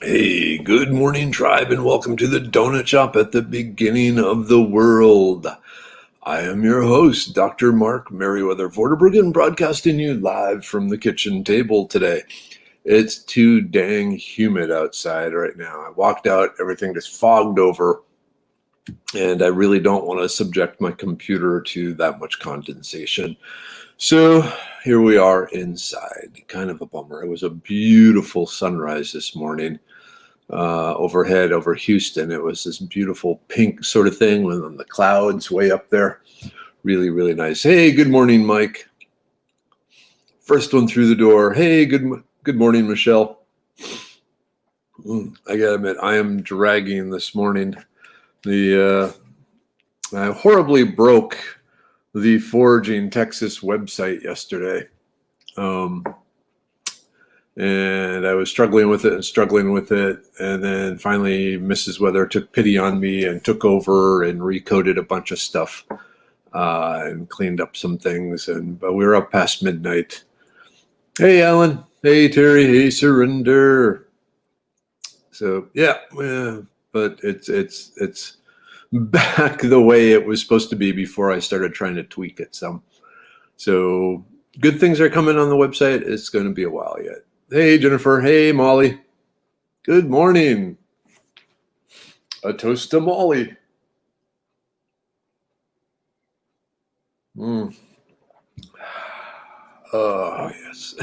Hey, good morning, tribe, and welcome to the Donut Shop at the beginning of the world. I am your host, Dr. Mark Merriweather Vorderbruggen, broadcasting you live from the kitchen table today. It's too dang humid outside right now. I walked out, everything just fogged over, and I really don't want to subject my computer to that much condensation. So here we are inside. Kind of a bummer. It was a beautiful sunrise this morning. Overhead over Houston. It was this beautiful pink sort of thing with the clouds way up there. Really, really nice. Hey, good morning, Mike. First one through the door. Hey, good morning, Michelle. I gotta admit, I am dragging this morning. I horribly broke the Foraging Texas website yesterday. And I was struggling with it, and then finally Mrs. Weather took pity on me and took over and recoded a bunch of stuff and cleaned up some things. But we were up past midnight. Hey, Alan. Hey, Terry. Hey, Surrender. So yeah, but it's back the way it was supposed to be before I started trying to tweak it some. So good things are coming on the website. It's going to be a while yet. Hey, Jennifer. Hey, Molly. Good morning. A toast to Molly. Oh, yes.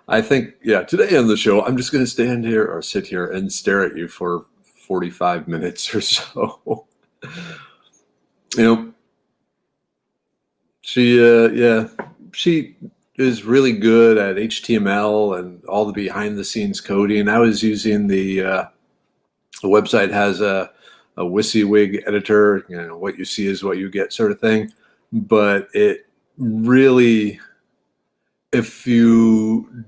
I think, today on the show, I'm just going to stand here or sit here and stare at you for 45 minutes or so. She is really good at HTML and all the behind the scenes coding. I was using the website has a WYSIWYG editor, what you see is what you get sort of thing. But it really, if you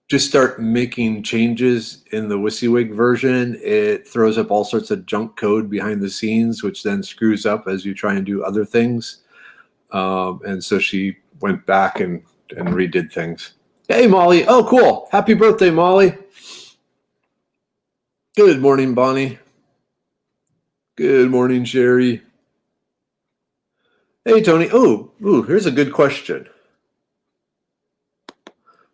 just start making changes in the WYSIWYG version, it throws up all sorts of junk code behind the scenes, which then screws up as you try and do other things. And so she went back and redid things. Hey, Molly. Oh, cool. Happy birthday, Molly. Good morning, Bonnie. Good morning, Sherry. Hey, Tony. Oh, here's a good question.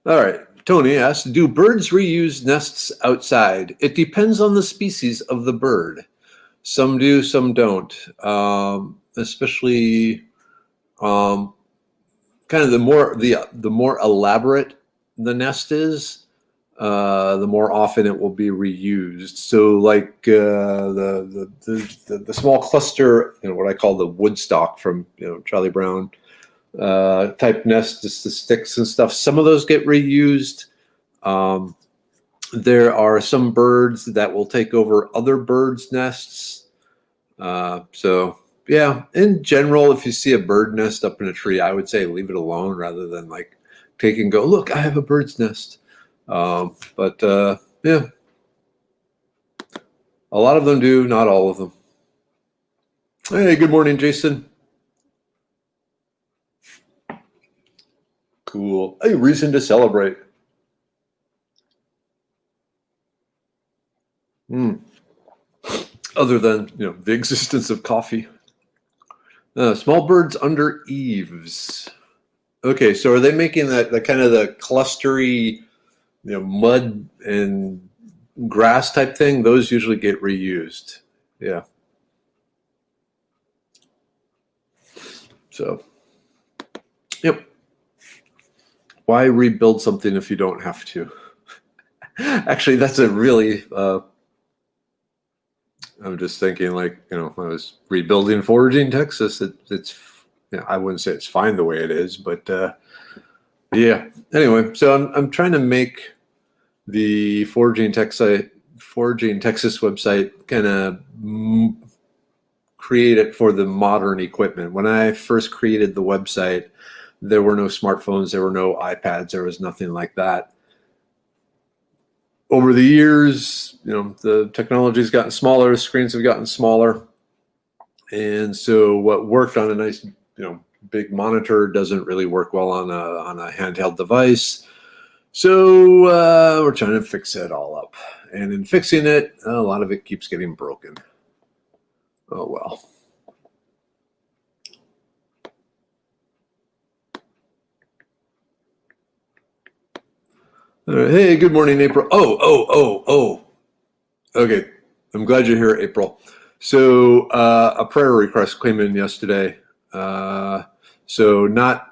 All right. Tony asks, do birds reuse nests outside? It depends on the species of the bird. Some do, some don't. Especially kind of the more elaborate the nest is, the more often it will be reused. So like the small cluster, what I call the woodstock from Charlie Brown type nest, just the sticks and stuff. Some of those get reused. There are some birds that will take over other birds' nests. So yeah, in general, if you see a bird nest up in a tree, I would say leave it alone rather than like take and go, look, I have a bird's nest. But yeah, a lot of them do, not all of them. Hey, good morning, Jason. Cool. A reason to celebrate. Other than the existence of coffee. Small birds under eaves. Okay, so are they making that the kind of the clustery, mud and grass type thing? Those usually get reused. Yeah. So, yep. Why rebuild something if you don't have to? Actually, that's a really. I'm just thinking, like, I was rebuilding Foraging Texas. It's I wouldn't say it's fine the way it is, but yeah. Anyway, so I'm trying to make the Foraging Texas website kind of create it for the modern equipment. When I first created the website, there were no smartphones, there were no iPads, there was nothing like that. Over the years, the technology's gotten smaller, screens have gotten smaller. And so what worked on a nice, big monitor doesn't really work well on a handheld device. So we're trying to fix it all up. And in fixing it, a lot of it keeps getting broken. Oh, well. Hey, good morning, April. Oh. Okay, I'm glad you're here, April. So a prayer request came in yesterday. So not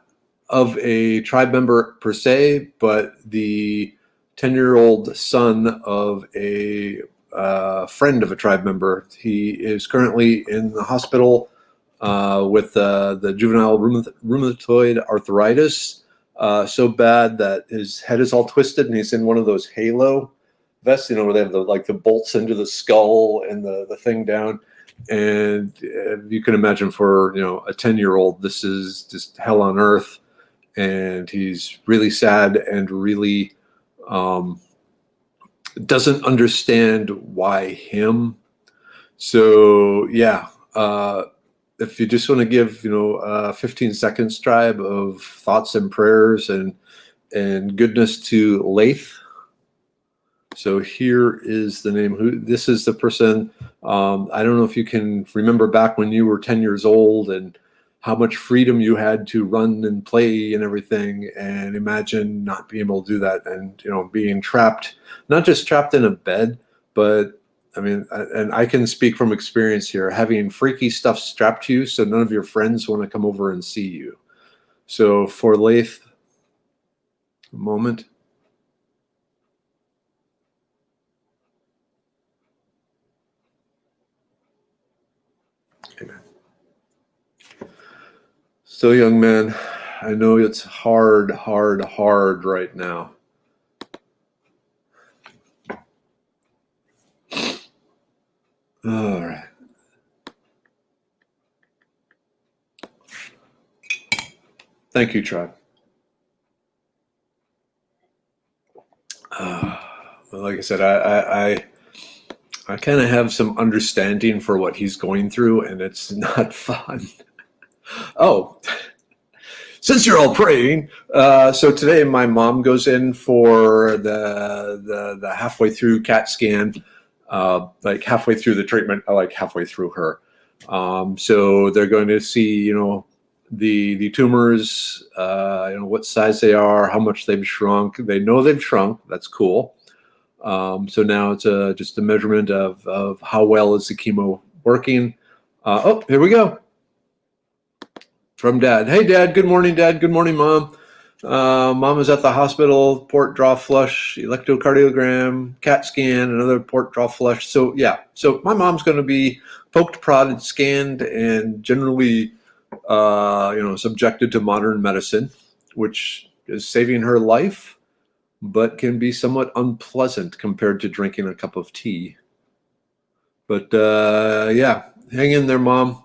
of a tribe member per se, but the 10-year-old son of a friend of a tribe member. He is currently in the hospital with the juvenile rheumatoid arthritis, so bad that his head is all twisted, and he's in one of those halo vests, where they have the bolts into the skull and the thing down. And you can imagine for a 10-year-old, this is just hell on earth, and he's really sad and really doesn't understand why him. So yeah, if you just want to give 15 seconds, tribe, of thoughts and prayers and goodness to Laith. So here is the name. This is the person. I don't know if you can remember back when you were 10 years old and how much freedom you had to run and play and everything. And imagine not being able to do that, and being trapped, not just trapped in a bed, but I mean, and I can speak from experience here, having freaky stuff strapped to you so none of your friends want to come over and see you. So for Laith, a moment. Amen. So, young man, I know it's hard right now. All right. Thank you, tribe. Well, like I said, I kind of have some understanding for what he's going through, and it's not fun. Oh, since you're all praying, so today my mom goes in for the halfway through CAT scan, like halfway through the treatment, like halfway through her. So they're going to see, the tumors, what size they are, how much they've shrunk. They know they've shrunk. That's cool. So now it's just a measurement of how well is the chemo working. Oh, here we go. From Dad. Hey, Dad. Good morning, Dad. Good morning, Mom. Mom is at the hospital. Port, draw, flush, electrocardiogram, CAT scan, another port, draw, flush. So yeah. So my mom's going to be poked, prodded, scanned, and generally, subjected to modern medicine, which is saving her life, but can be somewhat unpleasant compared to drinking a cup of tea. But yeah, hang in there, Mom.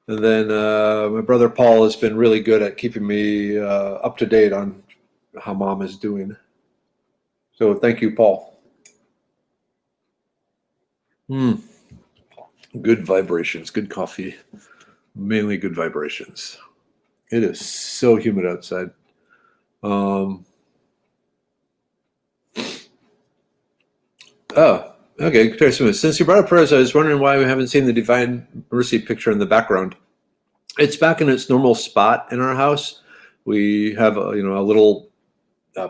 And then my brother Paul has been really good at keeping me up to date on how Mom is doing. So thank you, Paul. Good vibrations, good coffee, mainly good vibrations. It is so humid outside. Okay. Since you brought up prayers, I was wondering why we haven't seen the Divine Mercy picture in the background. It's back in its normal spot in our house. We have a little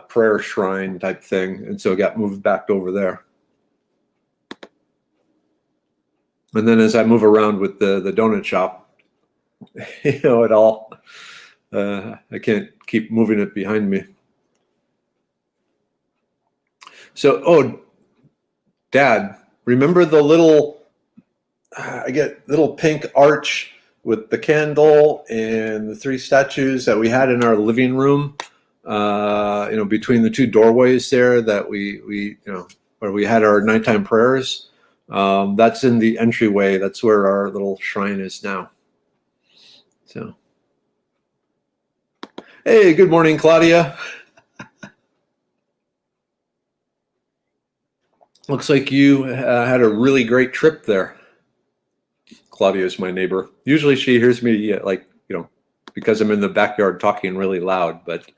prayer shrine type thing, and so it got moved back over there. And then as I move around with the donut shop, it all, I can't keep moving it behind me. So, Dad, remember the little pink arch with the candle and the three statues that we had in our living room, between the two doorways there that we where we had our nighttime prayers. That's in the entryway. That's where our little shrine is now. So, hey, good morning, Claudia. Looks like you had a really great trip there. Claudia is my neighbor. Usually she hears me because I'm in the backyard talking really loud. But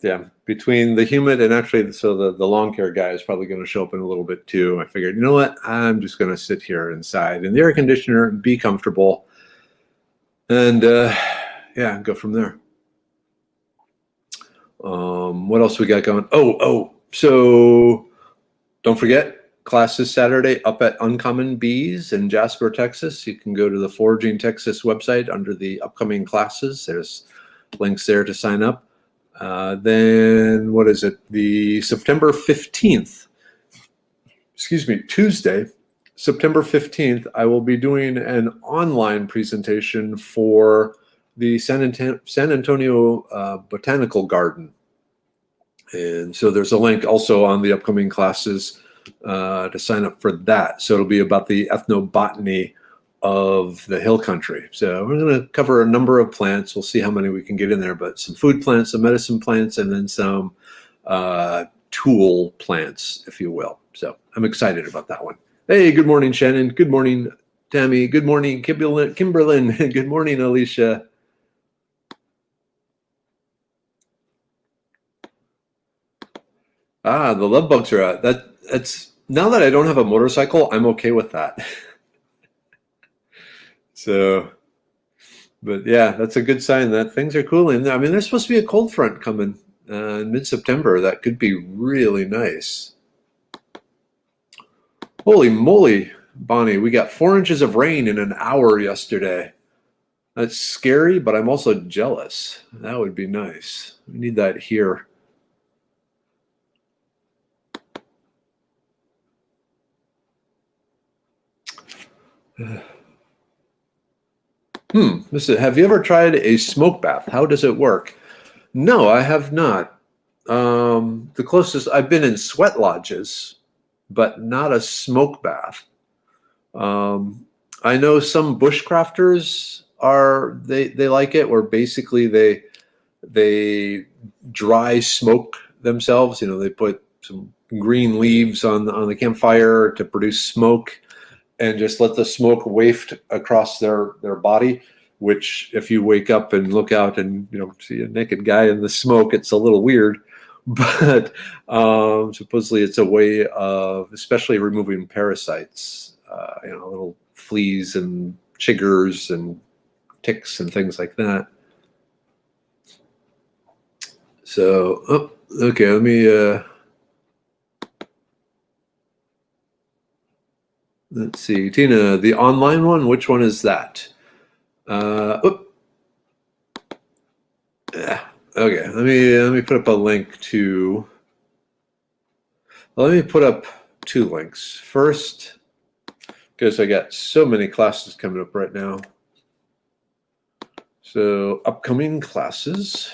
yeah, between the humid and actually, so the lawn care guy is probably going to show up in a little bit too. I figured, you know what? I'm just going to sit here inside in the air conditioner and be comfortable. And yeah, go from there. What else we got going? So don't forget, class this Saturday up at Uncommon Bees in Jasper, Texas. You can go to the Foraging Texas website under the upcoming classes. There's links there to sign up. Then what is it? The September 15th, Tuesday, September 15th, I will be doing an online presentation for the San Antonio Botanical Garden. And so there's a link also on the upcoming classes to sign up for that. So it'll be about the ethnobotany of the hill country. So we're going to cover a number of plants. We'll see how many we can get in there, but some food plants, some medicine plants, and then some tool plants, if you will. So I'm excited about that one. Hey, good morning, Shannon. Good morning, Tammy. Good morning, Kimberlyn. Good morning, Alicia. The love bugs are out. That's now that I don't have a motorcycle, I'm okay with that. So, but yeah, that's a good sign that things are cooling. I mean, there's supposed to be a cold front coming in mid-September. That could be really nice. Holy moly, Bonnie, we got 4 inches of rain in an hour yesterday. That's scary, but I'm also jealous. That would be nice. We need that here. Have you ever tried a smoke bath? How does it work? No, I have not. The closest I've been in sweat lodges, but not a smoke bath. I know some bushcrafters they like it, where basically they dry smoke themselves. You know, they put some green leaves on the campfire to produce smoke, and just let the smoke waft across their body, which if you wake up and look out and see a naked guy in the smoke, it's a little weird. But supposedly it's a way of especially removing parasites, little fleas and chiggers and ticks and things like that. So, okay, let me... Let's see, Tina, the online one, which one is that? Yeah, okay, let me put up a link to. Well, let me put up 2 links. First, because I got so many classes coming up right now. So, upcoming classes.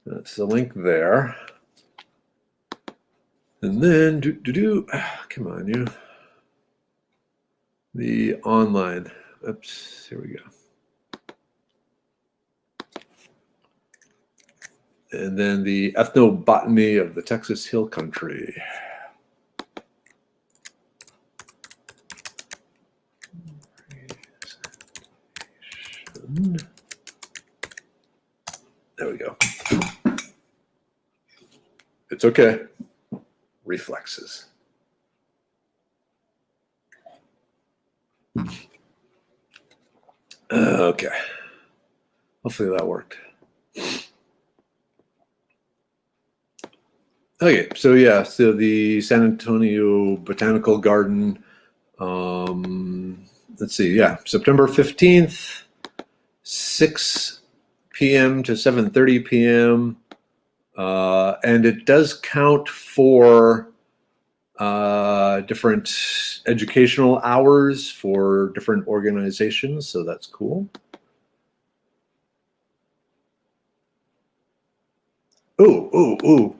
That's the link there. And then, come on, you. The online. Oops, here we go. And then the ethnobotany of the Texas Hill Country. There we go. It's okay. Reflexes. Okay. Hopefully that worked. Okay, so yeah, so the San Antonio Botanical Garden, let's see, yeah, September 15th, 6 p.m. to 7:30 p.m., and it does count for different educational hours for different organizations, so that's cool. Ooh.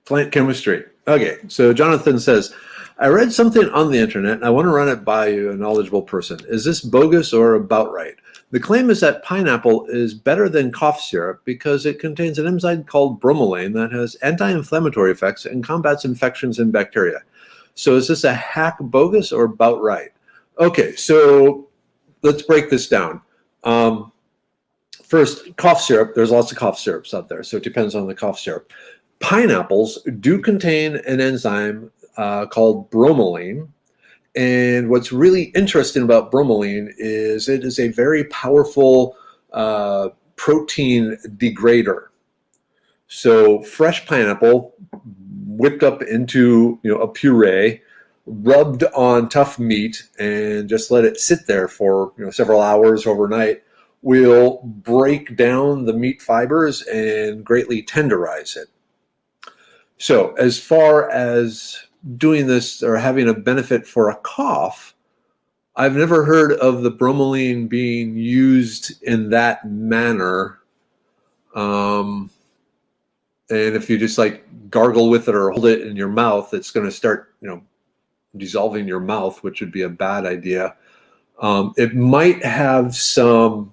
Plant chemistry. Okay, so Jonathan says, I read something on the internet and I want to run it by you, a knowledgeable person. Is this bogus or about right? The claim is that pineapple is better than cough syrup because it contains an enzyme called bromelain that has anti-inflammatory effects and combats infections and bacteria. So is this a hack bogus or about right? Okay, so let's break this down. First, cough syrup. There's lots of cough syrups out there, so it depends on the cough syrup. Pineapples do contain an enzyme called bromelain. And what's really interesting about bromelain is it is a very powerful protein degrader. So fresh pineapple whipped up into a puree, rubbed on tough meat, and just let it sit there for several hours overnight will break down the meat fibers and greatly tenderize it. So as far as doing this or having a benefit for a cough, I've never heard of the bromelain being used in that manner. And if you just like gargle with it or hold it in your mouth, it's going to start, dissolving your mouth, which would be a bad idea. It might have some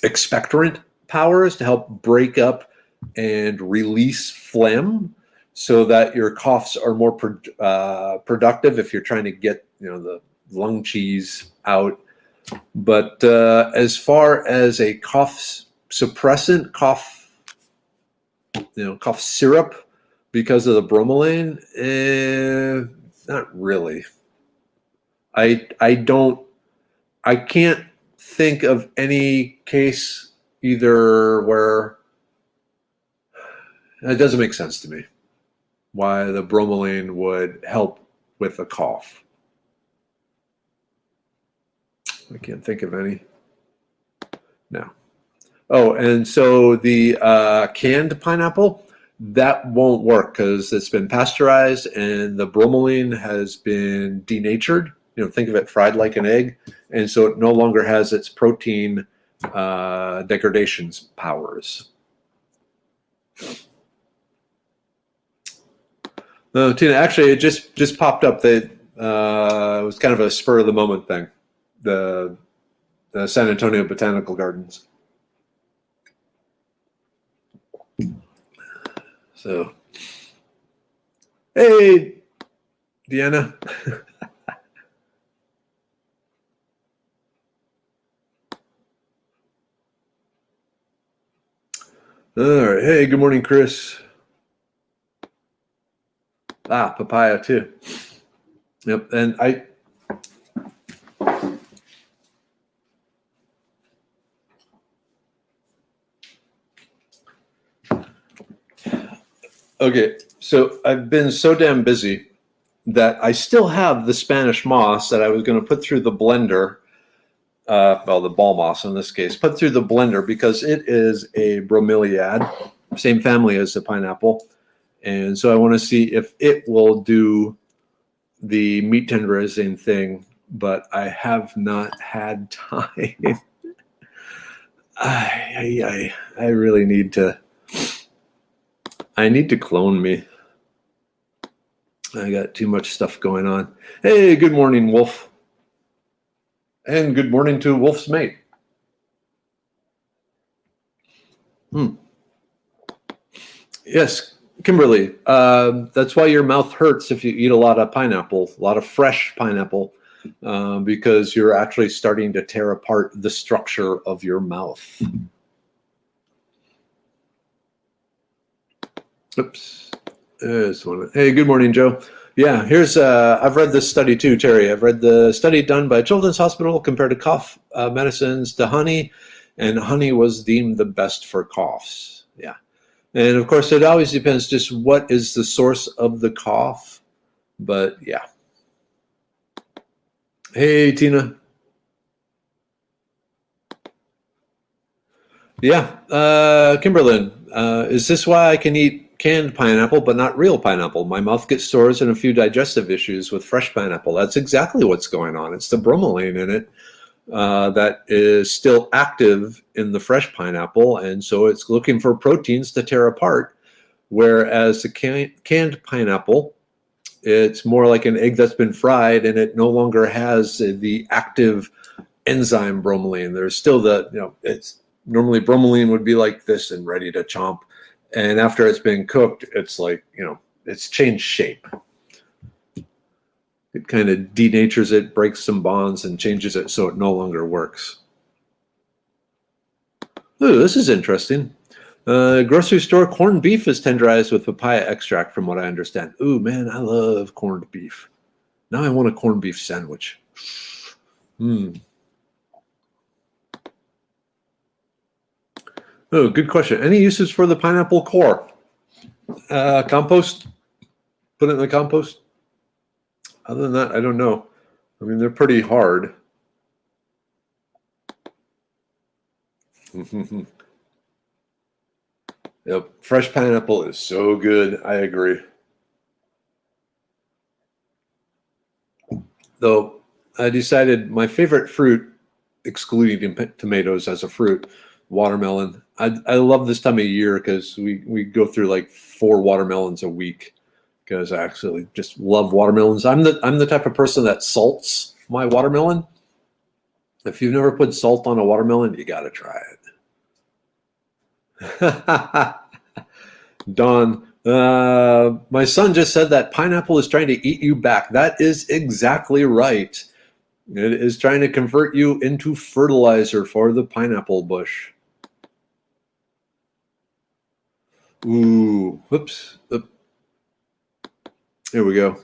expectorant powers to help break up and release phlegm so that your coughs are more productive if you're trying to get, the lung cheese out. But as far as a cough suppressant, cough syrup because of the bromelain, not really. I can't think of any case either where it doesn't make sense to me why the bromelain would help with a cough. I can't think of any. No. Oh, and so the canned pineapple, that won't work because it's been pasteurized and the bromelain has been denatured. Think of it fried like an egg. And so it no longer has its protein degradation powers. No, Tina, actually, it just popped up that it was kind of a spur of the moment thing. The San Antonio Botanical Gardens. So, hey, Deanna. All right. Hey, good morning, Chris. Papaya too. Yep. And okay, so I've been so damn busy that I still have the Spanish moss that I was going to put through the blender. The ball moss in this case, put through the blender because it is a bromeliad, same family as the pineapple. And so I want to see if it will do the meat tenderizing thing, but I have not had time. I really need to. I need to clone me. I got too much stuff going on. Hey, good morning, Wolf. And good morning to Wolf's mate. Yes, Kimberly. That's why your mouth hurts if you eat a lot of pineapple, a lot of fresh pineapple, because you're actually starting to tear apart the structure of your mouth. Oops. Hey, good morning, Joe. Yeah, here's, I've read this study too, Terry. I've read the study done by Children's Hospital compared to cough medicines to honey, and honey was deemed the best for coughs. Yeah. And of course, it always depends just what is the source of the cough. But yeah. Hey, Tina. Yeah, Kimberlyn, is this why I can eat canned pineapple but not real pineapple? My mouth gets sores and a few digestive issues with fresh pineapple. That's exactly what's going on. It's the bromelain in it that is still active in the fresh pineapple, and so it's looking for proteins to tear apart, whereas the canned pineapple, it's more like an egg that's been fried and it no longer has the active enzyme bromelain. There's still the, it's normally bromelain would be like this and ready to chomp. And after it's been cooked, it's like, it's changed shape. It kind of denatures it, breaks some bonds, and changes it so it no longer works. Ooh, this is interesting. Grocery store corned beef is tenderized with papaya extract, from what I understand. Ooh, man, I love corned beef. Now I want a corned beef sandwich. Oh, good question. Any uses for the pineapple core? Compost. Put it in the compost. Other than that, I don't know. I mean, they're pretty hard. Yep, fresh pineapple is so good. I agree. Though I decided my favorite fruit, excluding tomatoes as a fruit, watermelon. I love this time of year because we go through like 4 watermelons a week because I actually just love watermelons. I'm the type of person that salts my watermelon. If you've never put salt on a watermelon, you got to try it. Don, my son just said that pineapple is trying to eat you back. That is exactly right. It is trying to convert you into fertilizer for the pineapple bush. Ooh, whoops. Here we go.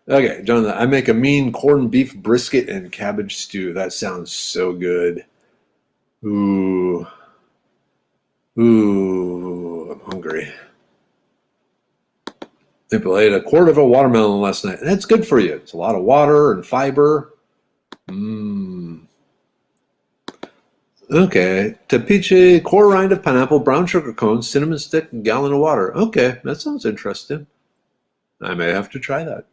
Okay, Jonathan, I make a mean corned beef brisket and cabbage stew. That sounds so good. Ooh, I'm hungry. I ate a quart of a watermelon last night. That's good for you. It's a lot of water and fiber. Okay. Tapiche, core rind of pineapple, brown sugar cones, cinnamon stick, and gallon of water. Okay, that sounds interesting. I may have to try that.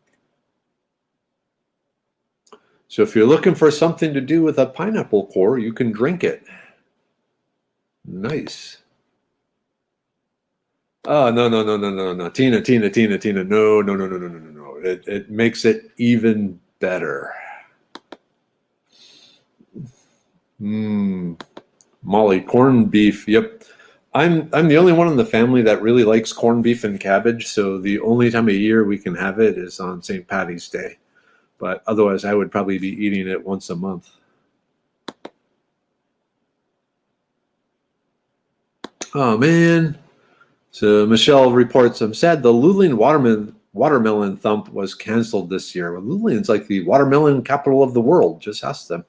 So if you're looking for something to do with a pineapple core, you can drink it. Nice. Oh, no. Tina. No. It makes it even better. Molly, corned beef. Yep. I'm the only one in the family that really likes corned beef and cabbage, so the only time of year we can have it is on St. Patty's Day. But otherwise, I would probably be eating it once a month. Oh, man. So Michelle reports, I'm sad the Luling watermelon thump was canceled this year. Well, Luling's like the watermelon capital of the world. Just ask them.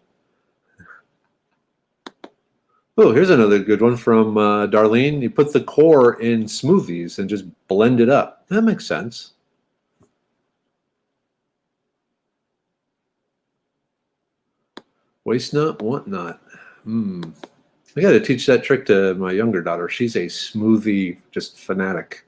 Oh, here's another good one from Darlene. You put the core in smoothies and just blend it up. That makes sense. Waste not, want not. I got to teach that trick to my younger daughter. She's a smoothie just fanatic.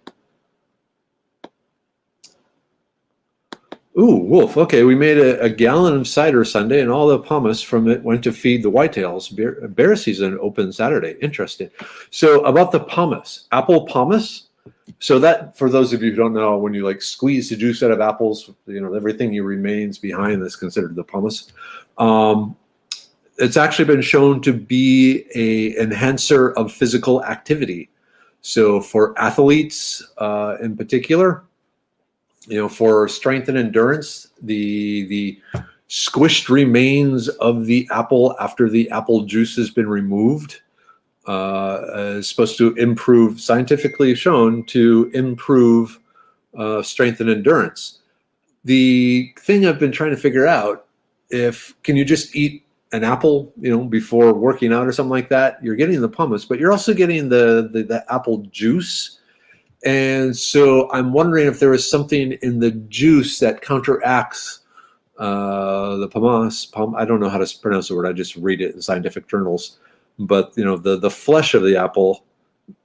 Ooh, Wolf. Okay, we made a gallon of cider Sunday, and all the pumice from it went to feed the whitetails. Bear season open Saturday. Interesting. So about the pumice, apple pumice. So that, for those of you who don't know, when you like squeeze the juice out of apples, everything you remains behind is considered the pumice. It's actually been shown to be an enhancer of physical activity. So for athletes in particular, for strength and endurance, the squished remains of the apple after the apple juice has been removed is supposed to improve, scientifically shown to improve strength and endurance. The thing I've been trying to figure out, can you just eat an apple, before working out or something like that? You're getting the pumice, but you're also getting the apple juice. And so I'm wondering if there is something in the juice that counteracts the pumice. I don't know how to pronounce the word. I just read it in scientific journals. But the flesh of the apple,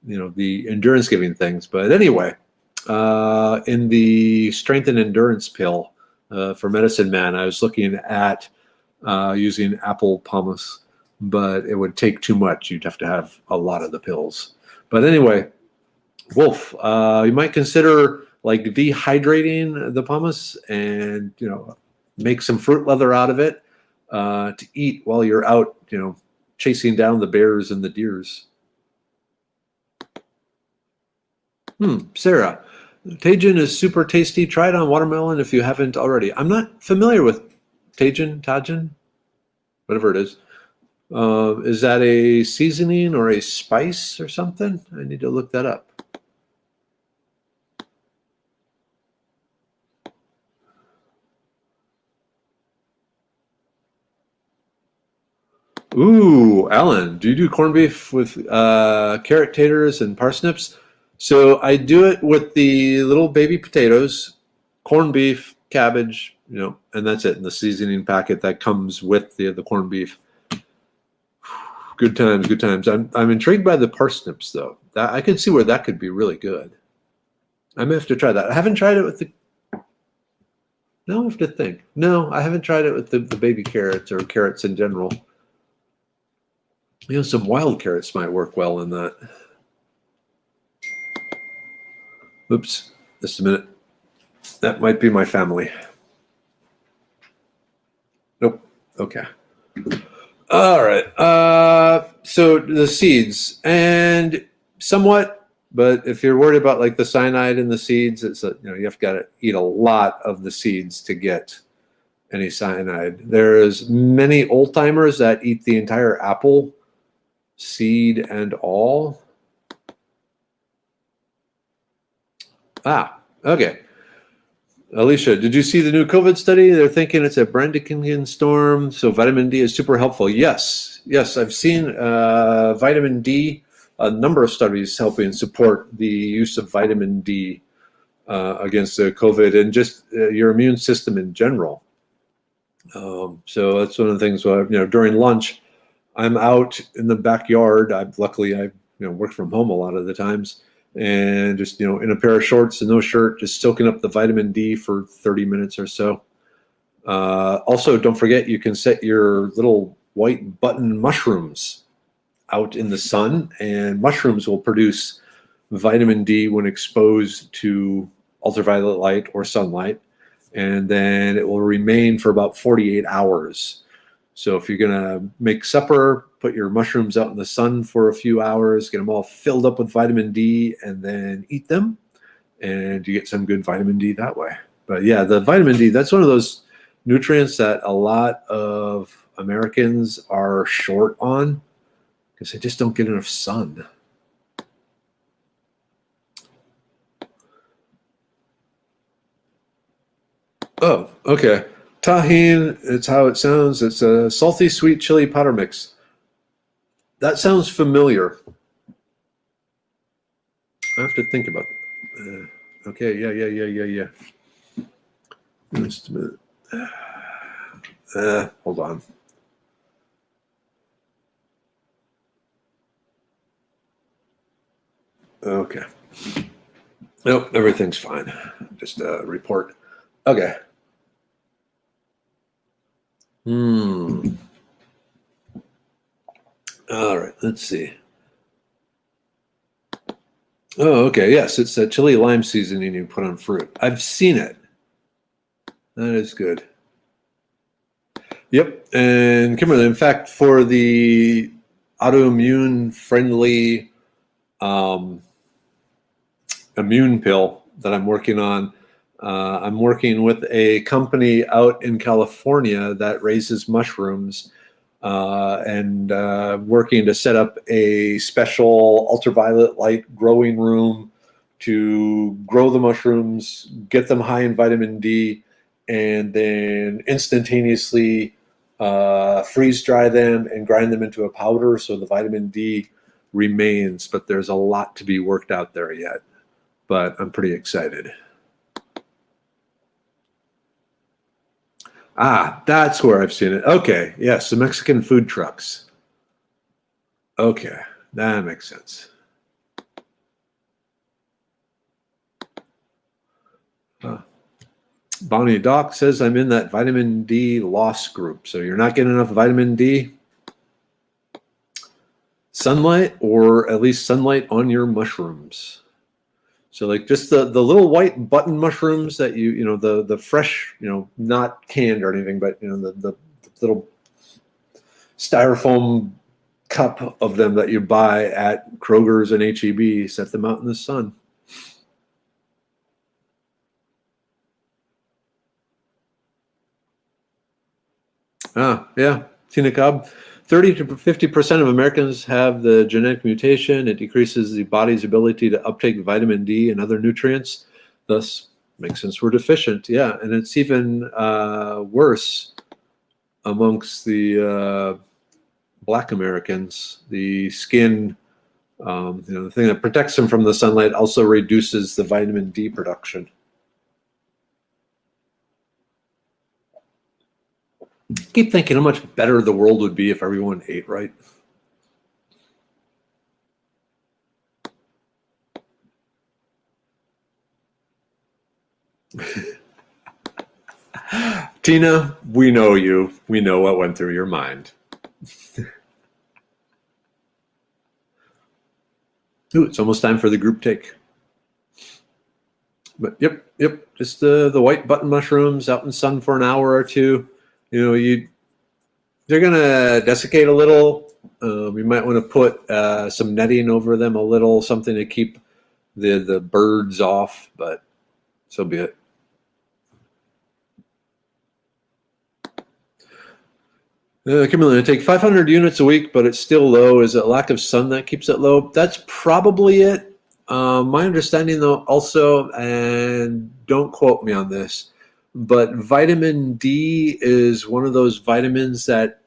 the endurance giving things. But anyway, in the strength and endurance pill for Medicine Man, I was looking at using apple pumice, but it would take too much. You'd have to have a lot of the pills. But anyway, Wolf, you might consider like dehydrating the pumice and make some fruit leather out of it to eat while you're out chasing down the bears and the deers. Sarah, Tajin is super tasty. Try it on watermelon if you haven't already. I'm not familiar with Tajin, whatever it is. Is that a seasoning or a spice or something? I need to look that up. Ooh, Alan, do you do corned beef with carrot taters and parsnips? So I do it with the little baby potatoes, corned beef, cabbage, and that's it. And the seasoning packet that comes with the corned beef. Good times, good times. I'm intrigued by the parsnips though. I could see where that could be really good. I may have to try that. I haven't tried it with the. No, I have to think. No, I haven't tried it with the baby carrots or carrots in general. Some wild carrots might work well in that. Oops, just a minute. That might be my family. Nope. Okay. All right. So the seeds and somewhat, but if you're worried about like the cyanide in the seeds, it's you have got to eat a lot of the seeds to get any cyanide. There's many old timers that eat the entire apple, seed and all. Okay. Alicia, did you see the new COVID study? They're thinking it's a Bradykinin storm, so vitamin D is super helpful. Yes, I've seen vitamin D, a number of studies helping support the use of vitamin D against the COVID and just your immune system in general. So that's one of the things. During lunch, I'm out in the backyard. Luckily I work from home a lot of the times. And just in a pair of shorts and no shirt, just soaking up the vitamin D for 30 minutes or so. Also, don't forget you can set your little white button mushrooms out in the sun, and mushrooms will produce vitamin D when exposed to ultraviolet light or sunlight, and then it will remain for about 48 hours. So if you're gonna make supper, put your mushrooms out in the sun for a few hours, get them all filled up with vitamin D, and then eat them, and you get some good vitamin D that way. But yeah, the vitamin D, that's one of those nutrients that a lot of Americans are short on because they just don't get enough sun. Oh, okay. Tahine, it's how it sounds. It's a salty, sweet chili powder mix. That sounds familiar. I have to think about that. Okay, yeah. Just a minute. Hold on. Okay. Nope, everything's fine. Just a report. Okay. All right, let's see. Oh, okay. Yes, it's a chili lime seasoning you put on fruit. I've seen it. That is good. Yep. And Kimberly, in fact, for the autoimmune friendly immune pill that I'm working on, I'm working with a company out in California that raises mushrooms and working to set up a special ultraviolet light growing room to grow the mushrooms, get them high in vitamin D, and then instantaneously freeze dry them and grind them into a powder so the vitamin D remains. But there's a lot to be worked out there yet. But I'm pretty excited. That's where I've seen it. Okay, yes, the Mexican food trucks. Okay, that makes sense. Bonnie Doc says I'm in that vitamin D loss group. So you're not getting enough vitamin D? Sunlight, or at least sunlight on your mushrooms. So like just the little white button mushrooms that the fresh, not canned or anything, but the little styrofoam cup of them that you buy at Kroger's and HEB, set them out in the sun. Yeah, Tina Cobb. 30 to 50% of Americans have the genetic mutation. It decreases the body's ability to uptake vitamin D and other nutrients. Thus, makes sense we're deficient. Yeah, and it's even worse amongst the Black Americans. The skin, the thing that protects them from the sunlight, also reduces the vitamin D production. Keep thinking how much better the world would be if everyone ate right. Tina, we know you. We know what went through your mind. Ooh, it's almost time for the group take. But yep, just the white button mushrooms out in the sun for an hour or two. They're gonna desiccate a little. You might want to put some netting over them a little, something to keep the birds off. But so be it. Kimberly, I take 500 units a week, but it's still low. Is it lack of sun that keeps it low? That's probably it. My understanding, though, also, and don't quote me on this, but vitamin D is one of those vitamins that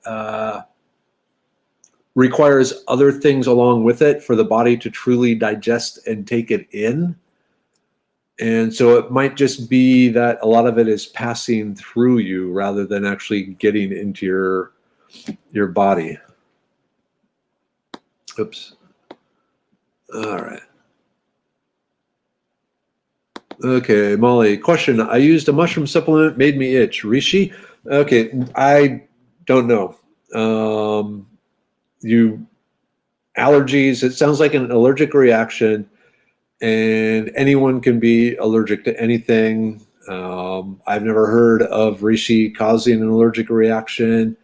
requires other things along with it for the body to truly digest and take it in. And so it might just be that a lot of it is passing through you rather than actually getting into your body. Oops. All right. Okay, Molly, question. I used a mushroom supplement, made me itch. Rishi? Okay, I don't know. Allergies, it sounds like an allergic reaction, and anyone can be allergic to anything. I've never heard of Rishi causing an allergic reaction,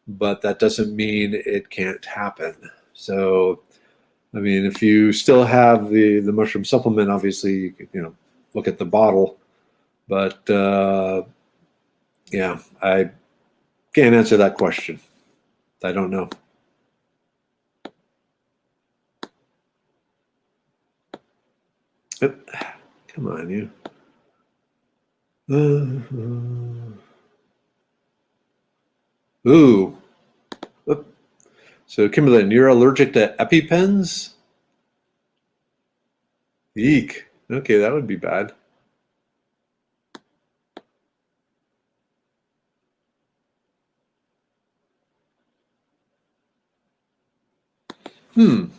but that doesn't mean it can't happen. So, I mean, if you still have the mushroom supplement, obviously, you could, look at the bottle. But yeah, I can't answer that question. I don't know. Come on, you. Ooh. So, Kimberly, you're allergic to EpiPens? Eek. Okay, that would be bad.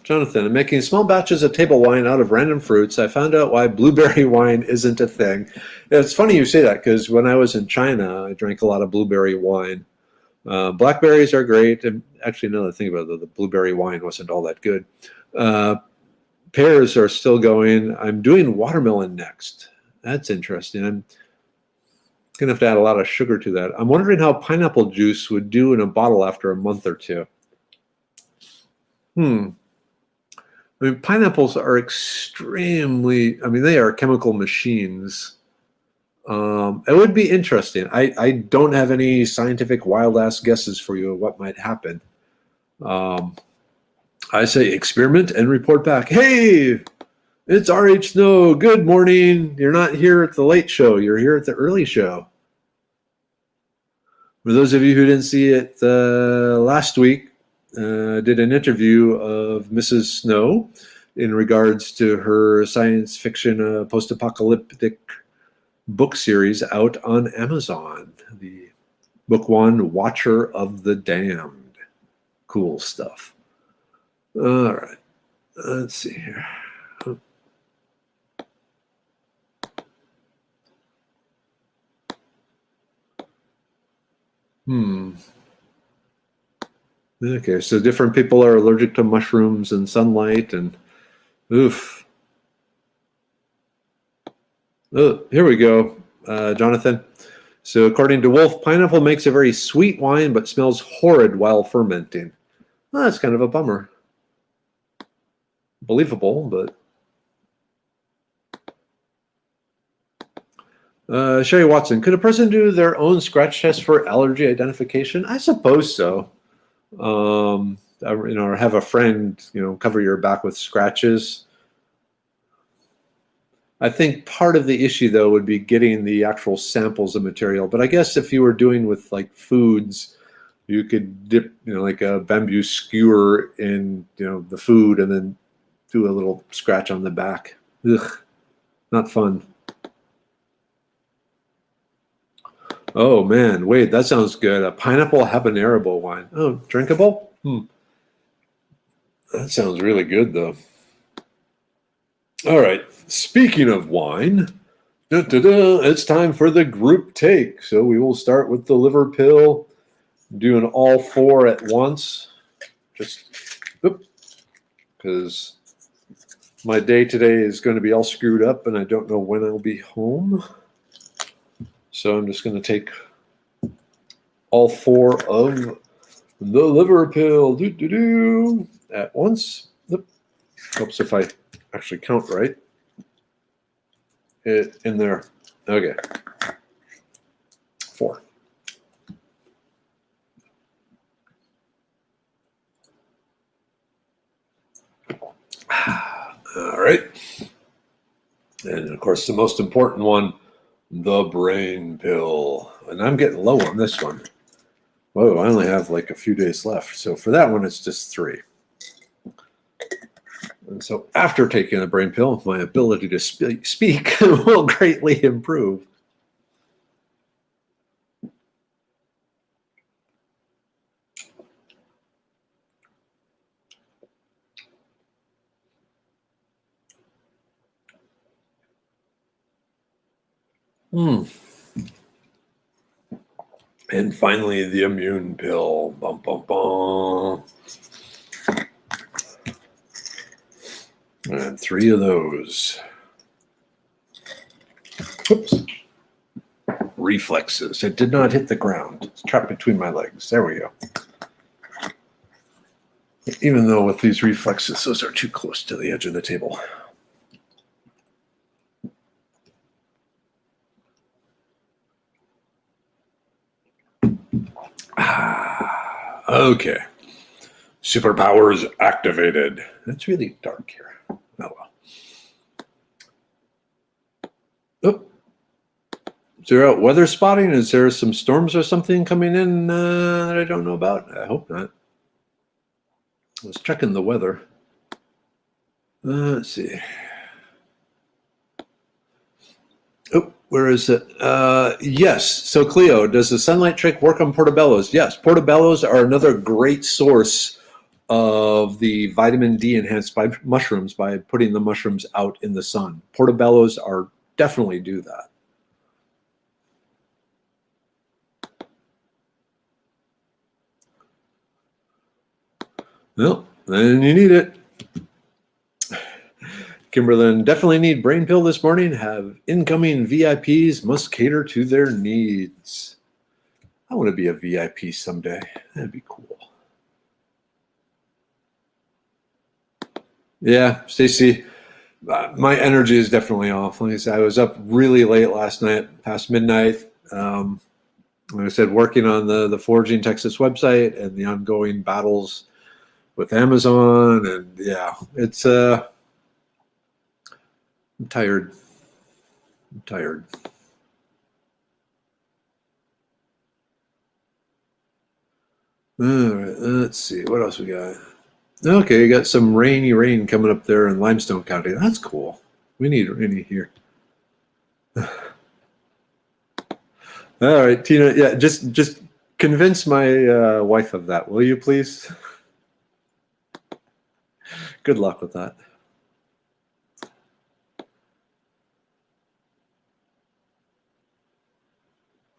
Jonathan, I'm making small batches of table wine out of random fruits. I found out why blueberry wine isn't a thing. It's funny you say that because when I was in China, I drank a lot of blueberry wine. Blackberries are great. And actually, now that I think about it, the blueberry wine wasn't all that good. Pears are still going. I'm doing watermelon next. That's interesting. I'm going to have to add a lot of sugar to that. I'm wondering how pineapple juice would do in a bottle after a month or two. I mean, pineapples are they are chemical machines. It would be interesting. I don't have any scientific wild-ass guesses for you of what might happen. I say experiment and report back. Hey, it's RH Snow. Good morning. You're not here at the late show. You're here at the early show. For those of you who didn't see it last week, did an interview of Mrs. Snow in regards to her science fiction post-apocalyptic book series out on Amazon. The book one, Watcher of the Damned. Cool stuff. All right. Let's see here. Okay, so different people are allergic to mushrooms and sunlight and oof. Oh, here we go, Jonathan. So according to Wolf, pineapple makes a very sweet wine but smells horrid while fermenting. Well, that's kind of a bummer. Believable, but Sherry Watson, could a person do their own scratch test for allergy identification? I suppose so. Or have a friend, cover your back with scratches. I think part of the issue, though, would be getting the actual samples of material. But I guess if you were doing with like foods, you could dip, like a bamboo skewer in, the food and then do a little scratch on the back. Ugh, not fun. Oh man, wait, that sounds good. A pineapple habanero wine. Oh, drinkable? That sounds really good, though. All right, speaking of wine, it's time for the group take. So we will start with the liver pill, doing all 4 at once. Just, because my day today is going to be all screwed up and I don't know when I'll be home. So I'm just going to take all 4 of the liver pill at once. Helps if I actually count right. In there. Okay. 4. All right. And of course, the most important one, the brain pill. And I'm getting low on this one. Whoa, I only have like a few days left. So for that one, it's just 3. And so after taking the brain pill, my ability to speak will greatly improve. And finally, the immune pill. Bum, bum, bum. And 3 of those. Oops. Reflexes. It did not hit the ground. It's trapped between my legs. There we go. Even though with these reflexes, those are too close to the edge of the table. Okay. Superpowers activated. It's really dark here. Oh, well. Oh. Is there out weather spotting? Is there some storms or something coming in that I don't know about? I hope not. I was checking the weather. Let's see. Oh, where is it? Yes. So, Cleo, does the sunlight trick work on portobellos? Yes. Portobellos are another great source of the vitamin D enhanced by mushrooms by putting the mushrooms out in the sun. Portobellos are definitely do that. Well, then you need it. Kimberlyn, definitely need brain pill this morning. Have incoming VIPs, must cater to their needs. I want to be a VIP someday. That'd be cool. Yeah, Stacy, my energy is definitely off. Like I said, I was up really late last night, past midnight. Like I said, working on the Foraging Texas website and the ongoing battles with Amazon. And yeah, it's I'm tired. I'm tired. All right, let's see. What else we got? Okay, you got some rainy rain coming up there in Limestone County. That's cool. We need rainy here. All right, Tina. Yeah, just convince my wife of that, will you, please? Good luck with that.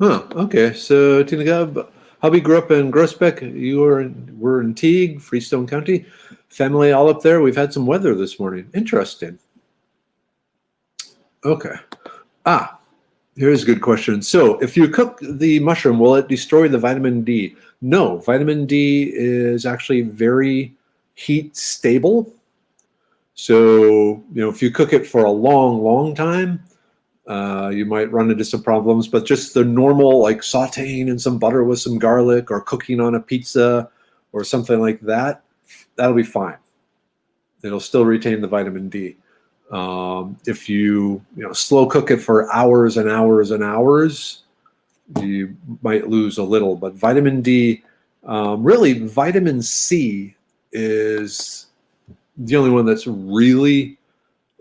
Huh. Okay. So Tina Gab, hubby grew up in Groesbeck. You were in Teague, Freestone County. Family all up there. We've had some weather this morning. Interesting. Okay. Here's a good question. So if you cook the mushroom, will it destroy the vitamin D? No, vitamin D is actually very heat stable. So, if you cook it for a long, long time, you might run into some problems, but just the normal, like sauteing in some butter with some garlic or cooking on a pizza or something like that, that'll be fine. It'll still retain the vitamin D. If you slow cook it for hours and hours and hours, you might lose a little. But vitamin D, really vitamin C is the only one that's really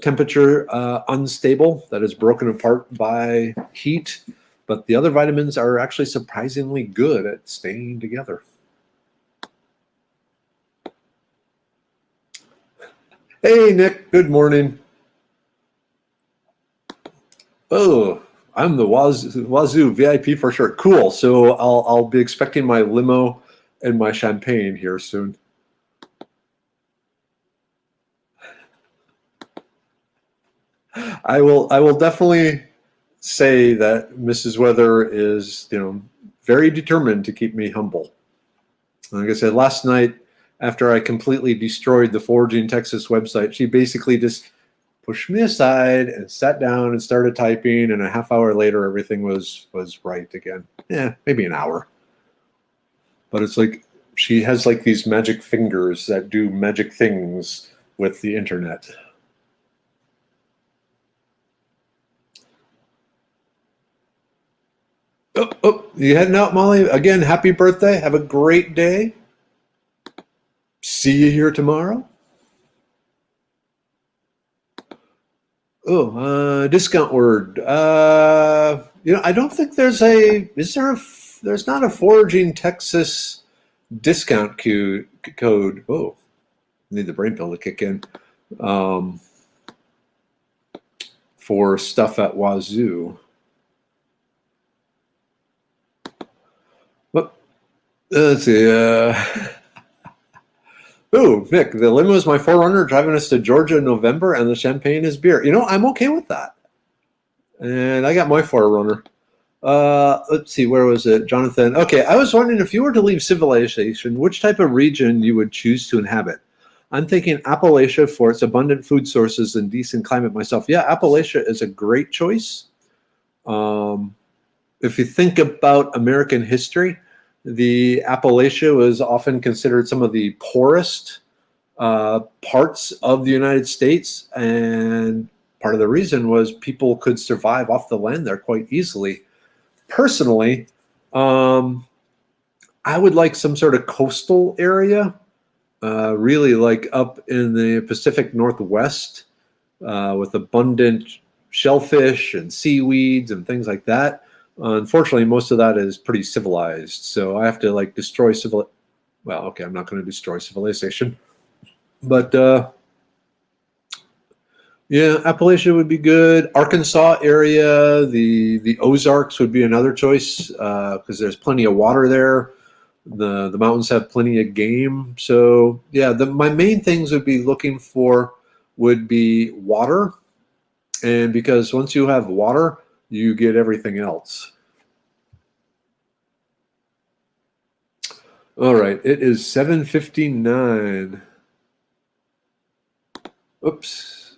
temperature unstable, that is broken apart by heat. But the other vitamins are actually surprisingly good at staying together. Hey, Nick, good morning. Oh, I'm the Wazoo VIP for sure. Cool. So I'll be expecting my limo and my champagne here soon. I will definitely say that Mrs. Weather is, very determined to keep me humble. Like I said, last night, after I completely destroyed the Foraging Texas website, she basically just pushed me aside and sat down and started typing, and a half hour later, everything was right again. Yeah, maybe an hour. But it's like she has like these magic fingers that do magic things with the internet. Oh, you heading out, Molly? Again, happy birthday. Have a great day. See you here tomorrow. Oh, discount word. I don't think there's there's not a Foraging Texas discount code. Oh, need the brain pill to kick in. For stuff at Wazoo. But let's see. Ooh, Nick, the limo is my forerunner driving us to Georgia in November, and the champagne is beer. I'm okay with that. And I got my forerunner. Let's see, where was it? Jonathan. Okay, I was wondering if you were to leave civilization, which type of region you would choose to inhabit. I'm thinking Appalachia for its abundant food sources and decent climate myself. Yeah, Appalachia is a great choice. If you think about American history, the Appalachia was often considered some of the poorest parts of the United States, and part of the reason was people could survive off the land there quite easily. Personally, I would like some sort of coastal area, really like up in the Pacific Northwest, with abundant shellfish and seaweeds and things like that. Unfortunately, most of that is pretty civilized, so I have to like destroy well, okay, I'm not going to destroy civilization, but yeah, Appalachia would be good. Arkansas area, the Ozarks would be another choice because there's plenty of water there. The mountains have plenty of game, so yeah, my main things would be looking for would be water, and because once you have water, you get everything else. All right, it is 7:59. Oops.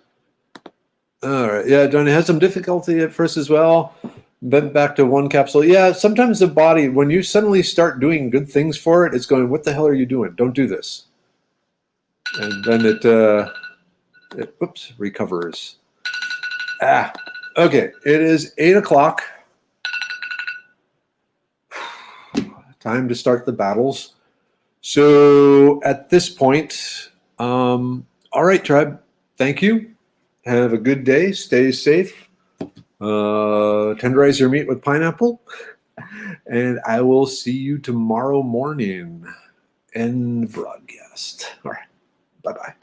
All right, yeah, Johnny had some difficulty at first as well. Bent back to one capsule. Yeah, sometimes the body, when you suddenly start doing good things for it, it's going, what the hell are you doing? Don't do this. And then it oops, recovers. Okay, it is 8 o'clock. Time to start the battles. So at this point, all right, tribe, thank you. Have a good day. Stay safe. Tenderize your meat with pineapple. And I will see you tomorrow morning. End broadcast. All right. Bye-bye.